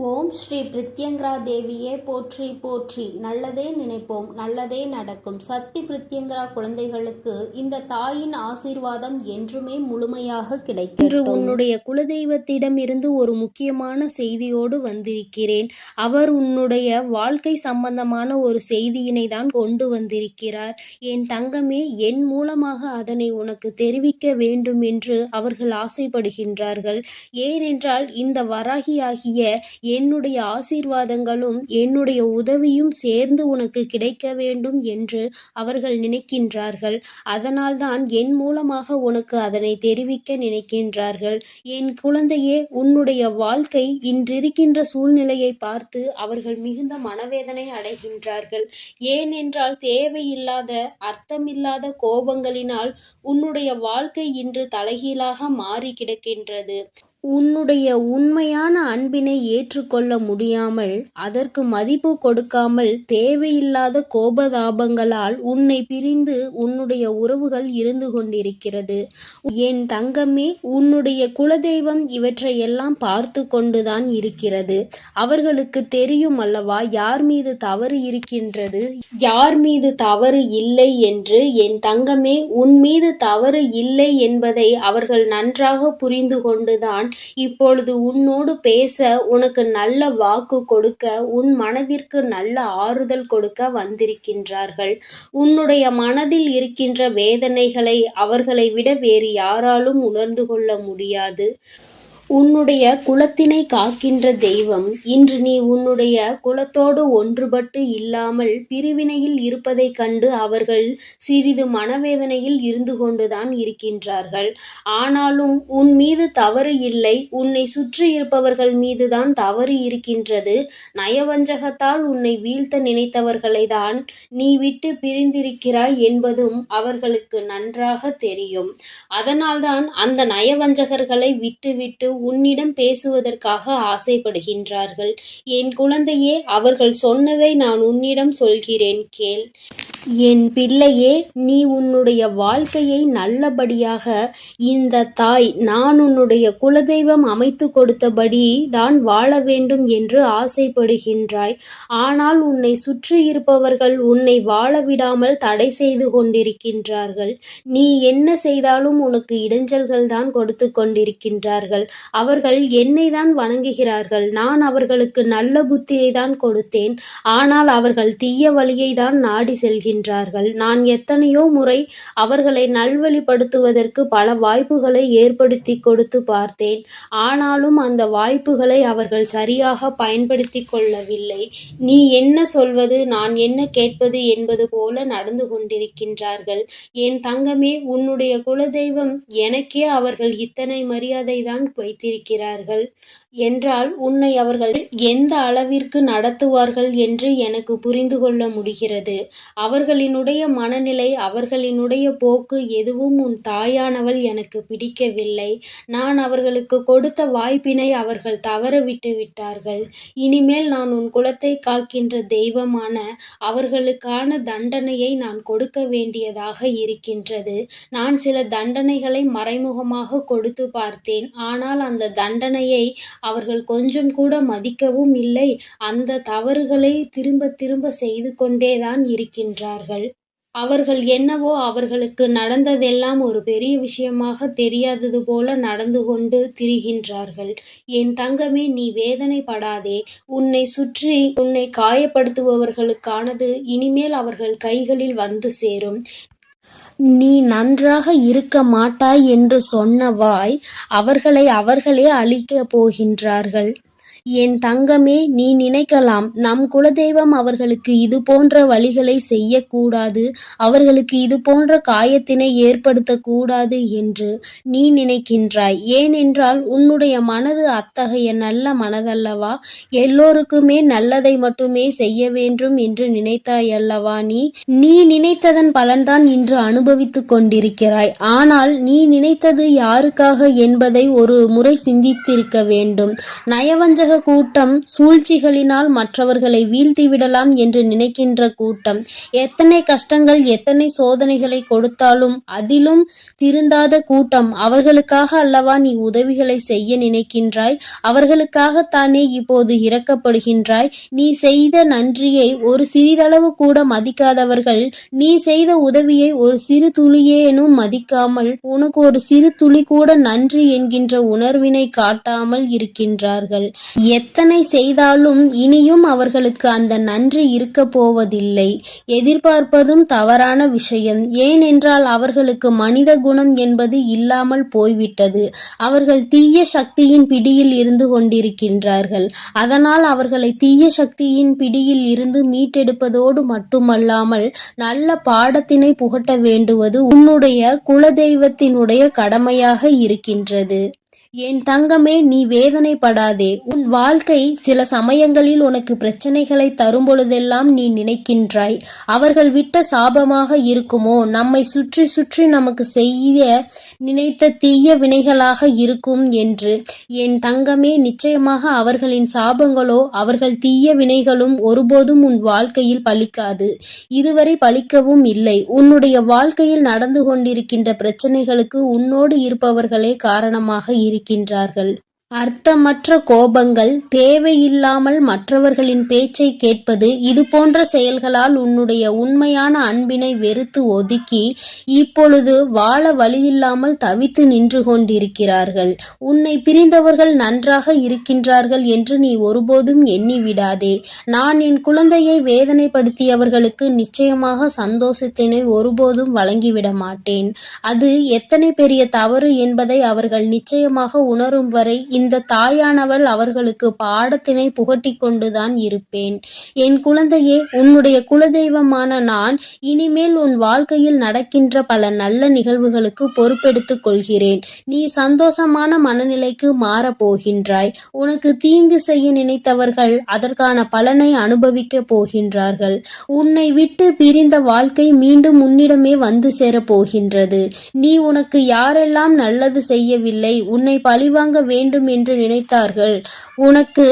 ஓம் ஸ்ரீ பிரித்யங்கரா தேவியே போற்றி போற்றி. நல்லதே நினைப்போம், நல்லதே நடக்கும். சக்தி பிரித்யங்கரா குழந்தைகளுக்கு இந்த தாயின் ஆசீர்வாதம் என்றுமே முழுமையாக கிடைக்கும். இன்று உன்னுடைய குலதெய்வத்திடம் இருந்து ஒரு முக்கியமான செய்தியோடு வந்திருக்கிறேன். அவர் உன்னுடைய வாழ்க்கை சம்பந்தமான ஒரு செய்தியினை தான் கொண்டு வந்திருக்கிறார். என் தங்கமே, என் மூலமாக அதனை உனக்கு தெரிவிக்க வேண்டும் என்று அவர்கள் ஆசைப்படுகின்றார்கள். ஏனென்றால் இந்த வராகியாகிய என்னுடைய ஆசீர்வாதங்களும் என்னுடைய உதவியும் சேர்ந்து உனக்கு கிடைக்க வேண்டும் என்று அவர்கள் நினைக்கின்றார்கள். அதனால்தான் என் மூலமாக உனக்கு அதனை தெரிவிக்க நினைக்கின்றார்கள். என் குழந்தையே, உன்னுடைய வாழ்க்கை இன்றிருக்கின்ற சூழ்நிலையை பார்த்து அவர்கள் மிகுந்த மனவேதனை அடைகின்றார்கள். ஏனென்றால் தேவையில்லாத அர்த்தமில்லாத கோபங்களினால் உன்னுடைய வாழ்க்கை இன்று தலைகீழாக மாறி கிடக்கின்றது. உன்னுடைய உண்மையான அன்பினை ஏற்றுக்கொள்ள முடியாமல், அதற்கு மதிப்பு கொடுக்காமல், தேவையில்லாத கோபதாபங்களால் உன்னை பிரிந்து உன்னுடைய உறவுகள் இருந்து கொண்டிருக்கிறது. என் தங்கமே, உன்னுடைய குலதெய்வம் இவற்றையெல்லாம் பார்த்து கொண்டுதான் இருக்கிறது. அவர்களுக்கு தெரியும் அல்லவா யார் மீது தவறு இருக்கின்றது, யார் மீது தவறு இல்லை என்று. என் தங்கமே, உன் மீது தவறு இல்லை என்பதை அவர்கள் நன்றாக புரிந்து கொண்டுதான் இப்பொழுது உன்னோடு பேச, உனக்கு நல்ல வாக்கு கொடுக்க, உன் மனதிற்கு நல்ல ஆறுதல் கொடுக்க வந்திருக்கின்றார்கள். உன்னுடைய மனதில் இருக்கின்ற வேதனைகளை அவர்களை விட வேறு யாராலும் உணர்ந்து கொள்ள முடியாது. உன்னுடைய குலத்தினை காக்கின்ற தெய்வம் இன்று நீ உன்னுடைய குலத்தோடு ஒன்றுபட்டு இல்லாமல் பிரிவினையில் இருப்பதைக் கண்டு அவர்கள் சிறிது மனவேதனையில் இருந்து கொண்டுதான் இருக்கின்றார்கள். ஆனாலும் உன் மீது தவறு இல்லை, உன்னை சுற்றி இருப்பவர்கள் மீதுதான் தவறு இருக்கின்றது. நயவஞ்சகத்தால் உன்னை வீழ்த்த நினைத்தவர்களை தான் நீ விட்டு பிரிந்திருக்கிறாய் என்பதும் அவர்களுக்கு நன்றாக தெரியும். அதனால்தான் அந்த நயவஞ்சகர்களை விட்டுவிட்டு உன்னிடம் பேசுவதற்காக ஆசைப்படுகின்றார்கள். என் குழந்தையே, அவர்கள் சொன்னதை நான் உன்னிடம் சொல்கிறேன், கேள். என் பிள்ளையே, நீ உன்னுடைய வாழ்க்கையை நல்லபடியாக இந்த தாய், நான் உன்னுடைய குலதெய்வம் அமைத்து கொடுத்தபடி தான் வாழ வேண்டும் என்று ஆசைப்படுகின்றாய். ஆனால் உன்னை சுற்றி இருப்பவர்கள் உன்னை வாழ விடாமல் தடை செய்து கொண்டிருக்கின்றார்கள். நீ என்ன செய்தாலும் உனக்கு இடைஞ்சல்கள் தான் கொடுத்து கொண்டிருக்கின்றார்கள். அவர்கள் என்னை தான் வணங்குகிறார்கள். நான் அவர்களுக்கு நல்ல புத்தியை தான் கொடுத்தேன். ஆனால் அவர்கள் தீய வழியை தான் நாடி செல்கின்றார்கள். நான் எத்தனையோ முறை அவர்களை நல்வழிப்படுத்துவதற்கு பல வாய்ப்புகளை ஏற்படுத்தி கொடுத்து பார்த்தேன். ஆனாலும் அந்த வாய்ப்புகளை அவர்கள் சரியாக பயன்படுத்தி கொள்ளவில்லை. நீ என்ன சொல்வது, நான் என்ன கேட்பது என்பது போல நடந்து கொண்டிருக்கின்றார்கள். என் தங்கமே, உன்னுடைய குலதெய்வம் எனக்கே அவர்கள் இத்தனை மரியாதை தான் வைத்திருக்கிறார்கள் என்றால் உன்னை அவர்கள் எந்த அளவிற்கு நடத்துவார்கள் என்று எனக்கு புரிந்து கொள்ள முடிகிறது. அவர்களினுடைய மனநிலை, அவர்களினுடைய போக்கு எதுவும் உன் தாயானவள் எனக்கு பிடிக்கவில்லை. நான் அவர்களுக்கு கொடுத்த வாய்ப்பினை அவர்கள் தவற விட்டு விட்டார்கள். இனிமேல் நான் உன் குலத்தை காக்கின்ற தெய்வமான அவர்களுக்கான தண்டனையை நான் கொடுக்க வேண்டியதாக இருக்கின்றது. நான் சில தண்டனைகளை மறைமுகமாக கொடுத்து பார்த்தேன். ஆனால் அந்த தண்டனையை அவர்கள் கொஞ்சம் கூட மதிக்கவும் இல்லை. அந்த தவறுகளை திரும்ப திரும்ப செய்து கொண்டேதான் இருக்கின்றார்கள். அவர்கள் என்னவோ அவர்களுக்கு நடந்ததெல்லாம் ஒரு பெரிய விஷயமாக தெரியாதது போல நடந்து கொண்டு திரிகின்றார்கள். என் தங்கமே, நீ வேதனைப்படாதே. உன்னை சுற்றி உன்னை காயப்படுத்துபவர்களுக்கானது இனிமேல் அவர்கள் கைகளில் வந்து சேரும். நீ நன்றாக இருக்க மாட்டாய் என்று சொன்ன வாய் அவர்களை அவர்களே அழிக்கப் போகின்றார்கள். என் தங்கமே, நீ நினைக்கலாம் நம் குலதெய்வம் அவர்களுக்கு இது போன்ற வழிகளை செய்யக்கூடாது, அவர்களுக்கு இது போன்ற காயத்தினை ஏற்படுத்தக்கூடாது என்று நீ நினைக்கின்றாய். ஏனென்றால் உன்னுடைய மனது அத்தகைய நல்ல மனதல்லவா? எல்லோருக்குமே நல்லதை மட்டுமே செய்ய வேண்டும் என்று நினைத்தாய் அல்லவா? நீ நினைத்ததன் பலன்தான் இன்று அனுபவித்து கொண்டிருக்கிறாய். ஆனால் நீ நினைத்தது யாருக்காக என்பதை ஒரு முறை சிந்தித்திருக்க வேண்டும். நயவஞ்சக கூட்டம் சூழ்ச்சிகளினால் மற்றவர்களை வீழ்த்திவிடலாம் என்று நினைக்கின்ற கூட்டம். எத்தனை கஷ்டங்கள் எத்தனை சோதனைகளை கொடுத்தாலும் அதிலும் திருந்தாத கூட்டம். அவர்களுக்காக அல்லவா நீ உதவிகளை செய்ய நினைக்கின்றாய், அவர்களுக்காகத்தானே இப்போது இரக்கப்படுகின்றாய். நீ செய்த நன்றியை ஒரு சிறிதளவு கூட மதிக்காதவர்கள் நீ செய்த உதவியை ஒரு சிறு துளியேனும் மதிக்காமல் உனக்கு ஒரு சிறு துளி கூட நன்றி என்கின்ற உணர்வினை காட்டாமல் இருக்கின்றார்கள். எத்தனை செய்தாலும் இனியும் அவர்களுக்கு அந்த நன்றி இருக்க போவதில்லை. எதிர்பார்ப்பதும் தவறான விஷயம். ஏனென்றால் அவர்களுக்கு மனித குணம் என்பது இல்லாமல் போய்விட்டது. அவர்கள் தீய சக்தியின் பிடியில் இருந்து கொண்டிருக்கின்றார்கள். அதனால் அவர்களை தீய சக்தியின் பிடியில் இருந்து மீட்டெடுப்பதோடு மட்டுமல்லாமல் நல்ல பாடத்தினை புகட்ட வேண்டுவது உன்னுடைய குலதெய்வத்தினுடைய கடமையாக இருக்கின்றது. என் தங்கமே, நீ வேதனைப்படாதே. உன் வாழ்க்கை சில சமயங்களில் உனக்கு பிரச்சனைகளை தரும் பொழுதெல்லாம் நீ நினைக்கின்றாய், அவர்கள் விட்ட சாபமாக இருக்குமோ, நம்மை சுற்றி சுற்றி நமக்கு செய்ய நினைத்த தீய வினைகளாக இருக்கும் என்று. என் தங்கமே, நிச்சயமாக அவர்களின் சாபங்களோ அவர்கள் தீய வினைகளும் ஒருபோதும் உன் வாழ்க்கையில் பலிக்காது. இதுவரை பலிக்கவும் இல்லை. உன்னுடைய வாழ்க்கையில் நடந்து கொண்டிருக்கின்ற பிரச்சனைகளுக்கு உன்னோடு இருப்பவர்களே காரணமாக இருக்கின்றார்கள். அர்த்தமற்ற கோபங்கள், தேவையில்லாமல் மற்றவர்களின் பேச்சை கேட்பது, இது போன்ற செயல்களால் உன்னுடைய உண்மையான அன்பினை வெறுத்து ஒதுக்கி இப்பொழுது வாழ வழியில்லாமல் தவித்து நின்று கொண்டிருக்கிறார்கள். உன்னை பிரிந்தவர்கள் நன்றாக இருக்கின்றார்கள் என்று நீ ஒருபோதும் எண்ணி விடாதே. நான் என் குழந்தையை வேதனைப்படுத்தியவர்களுக்கு நிச்சயமாக சந்தோஷத்தினை ஒருபோதும் வழங்கிவிட மாட்டேன். அது எத்தனை பெரிய தவறு என்பதை அவர்கள் நிச்சயமாக உணரும் வரை இந்த தாயானவள் அவர்களுக்கு பாடத்தினை புகட்டி கொண்டுதான் இருப்பேன். என் குழந்தையே, உன்னுடைய குலதெய்வமான நான் இனிமேல் உன் வாழ்க்கையில் நடக்கின்ற பல நல்ல நிகழ்வுகளுக்கு பொறுப்பெடுத்துக் கொள்கிறேன். நீ சந்தோஷமான மனநிலைக்கு மாறப் போகின்றாய். உனக்கு தீங்கு செய்ய நினைத்தவர்கள் அதற்கான பலனை அனுபவிக்க போகின்றார்கள். உன்னை விட்டு பிரிந்த வாழ்க்கை மீண்டும் உன்னிடமே வந்து சேரப் போகின்றது. நீ உனக்கு யாரெல்லாம் நல்லது செய்யவில்லை, உன்னை பழிவாங்க வேண்டும் என்று நினைத்தார்கள், உனக்கு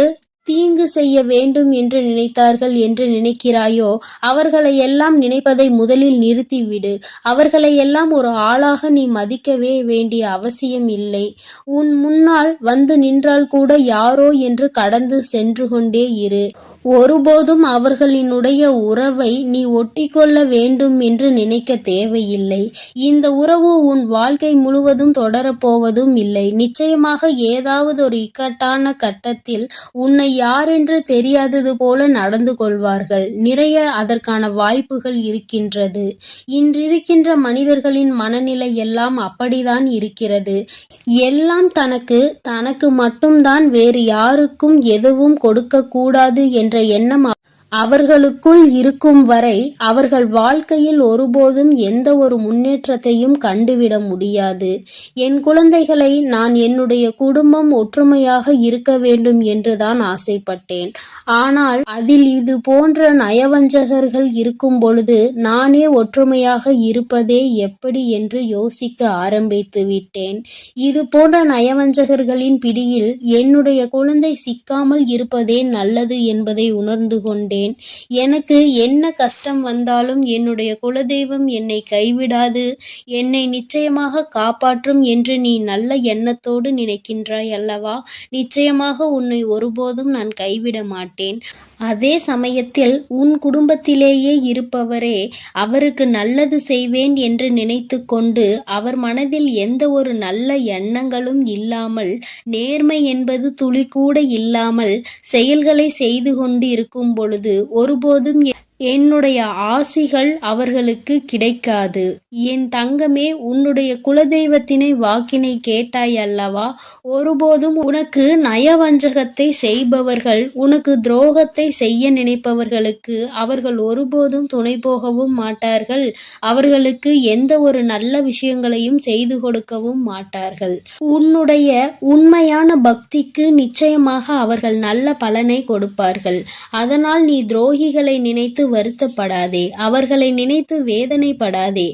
தீங்கு செய்ய வேண்டும் என்று நினைத்தார்கள் என்று நினைக்கிறாயோ, அவர்களை எல்லாம் நினைப்பதை முதலில் நிறுத்திவிடு. அவர்களை எல்லாம் ஒரு ஆளாக நீ மதிக்கவே வேண்டிய அவசியம் இல்லை. உன் முன்னால் வந்து நின்றால் கூட யாரோ என்று கடந்து சென்று கொண்டே இரு. ஒருபோதும் அவர்களினுடைய உறவை நீ ஒட்டிக்கொள்ள வேண்டும் என்று நினைக்க தேவையில்லை. இந்த உறவு உன் வாழ்க்கை முழுவதும் தொடரப்போவதும் இல்லை. நிச்சயமாக ஏதாவது ஒரு இக்கட்டான கட்டத்தில் உன்னை யாரென்று தெரியாதது போல நடந்து கொள்வார்கள். நிறைய அதற்கான வாய்ப்புகள் இருக்கின்றது. இன்றிருக்கின்ற மனிதர்களின் மனநிலை எல்லாம் அப்படிதான் இருக்கிறது. எல்லாம் தனக்கு மட்டும்தான், வேறு யாருக்கும் எதுவும் கொடுக்க கூடாது என்ற எண்ணம் அவர்களுக்குள் இருக்கும் வரை அவர்கள் வாழ்க்கையில் ஒருபோதும் எந்த ஒரு முன்னேற்றத்தையும் கண்டுவிட முடியாது. என் குழந்தைகளை நான் என்னுடைய குடும்பம் ஒற்றுமையாக இருக்க வேண்டும் என்றுதான் ஆசைப்பட்டேன். ஆனால் அதில் இது போன்ற நயவஞ்சகர்கள் இருக்கும் பொழுது நானே ஒற்றுமையாக இருப்பதே எப்படி என்று யோசிக்க ஆரம்பித்து விட்டேன். இது போன்ற நயவஞ்சகர்களின் பிடியில் என்னுடைய குழந்தை சிக்காமல் இருப்பதே நல்லது என்பதை உணர்ந்து கொண்டேன். எனக்கு என்ன கஷ்டம் வந்தாலும் என்னுடைய குலதெய்வம் என்னை கைவிடாது, என்னை நிச்சயமாக காப்பாற்றும் என்று நீ நல்ல எண்ணத்தோடு நினைக்கின்றாய் அல்லவா? நிச்சயமாக உன்னை ஒருபோதும் நான் கைவிட மாட்டேன். அதே சமயத்தில் உன் குடும்பத்திலேயே இருப்பவரே அவருக்கு நல்லது செய்வேன் என்று நினைத்து கொண்டு அவர் மனதில் எந்த ஒரு நல்ல எண்ணங்களும் இல்லாமல், நேர்மை என்பது துளி கூட இல்லாமல் செயல்களை செய்து கொண்டு இருக்கும் பொழுது ஒருபோதும் என்னுடைய ஆசிகள் அவர்களுக்கு கிடைக்காது. என் தங்கமே, உன்னுடைய குலதெய்வத்தினை வாக்கினை கேட்டாய் அல்லவா? ஒருபோதும் உனக்கு நயவஞ்சகத்தை செய்பவர்கள், உனக்கு துரோகத்தை செய்ய நினைப்பவர்களுக்கு அவர்கள் ஒருபோதும் துணை போகவும் மாட்டார்கள். அவர்களுக்கு எந்த ஒரு நல்ல விஷயங்களையும் செய்து கொடுக்கவும் மாட்டார்கள். உன்னுடைய உண்மையான பக்திக்கு நிச்சயமாக அவர்கள் நல்ல பலனை கொடுப்பார்கள். அதனால் நீ துரோகிகளை நினைத்து வருத்தப்படாதே, அவர்களை நினைத்து வேதனைப்படாதே.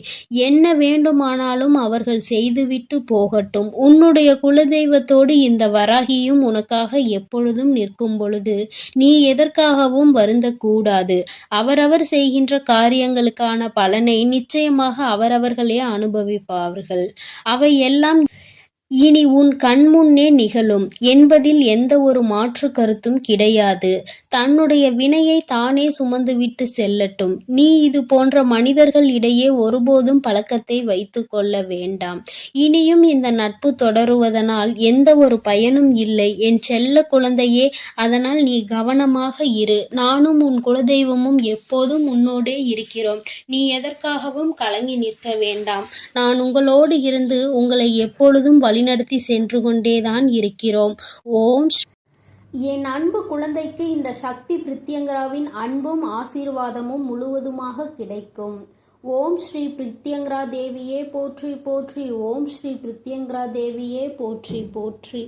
என்ன வேண்டுமானாலும் அவர்கள் செய்துவிட்டு போகட்டும். உன்னுடைய குலதெய்வத்தோடு இந்த வராகியும் உனக்காக எப்பொழுதும் நிற்கும் பொழுது நீ எதற்காகவும் வருந்தக்கூடாது. அவரவர் செய்கின்ற காரியங்களுக்கான பலனை நிச்சயமாக அவரவர்களே அனுபவிப்பார்கள். அவை எல்லாம் இனி உன் கண்முன்னே நிகழும் என்பதில் எந்த ஒரு மாற்று கருத்தும் கிடையாது. தன்னுடைய வினையை தானே சுமந்துவிட்டு செல்லட்டும். நீ இது போன்ற மனிதர்கள் இடையே ஒருபோதும் பழக்கத்தை வைத்து கொள்ள வேண்டாம். இனியும் இந்த நட்பு தொடருவதனால் எந்த ஒரு பயனும் இல்லை என் செல்ல குழந்தையே. அதனால் நீ கவனமாக இரு. நானும் உன் குலதெய்வமும் எப்போதும் உன்னோடே இருக்கிறோம். நீ எதற்காகவும் கலங்கி நிற்க வேண்டாம். நான் உங்களோடு இருந்து உங்களை எப்பொழுதும் வழிநடத்தி சென்று கொண்டேதான் இருக்கிறோம். ஓம் என் அன்பு குழந்தைக்கு இந்த சக்தி பிரித்யங்கராவின் அன்பும் ஆசீர்வாதமும் முழுவதுமாக கிடைக்கும். ஓம் ஸ்ரீ பிரித்யங்கரா தேவியே போற்றி போற்றி. ஓம் ஸ்ரீ பிரித்யங்கரா தேவியே போற்றி போற்றி.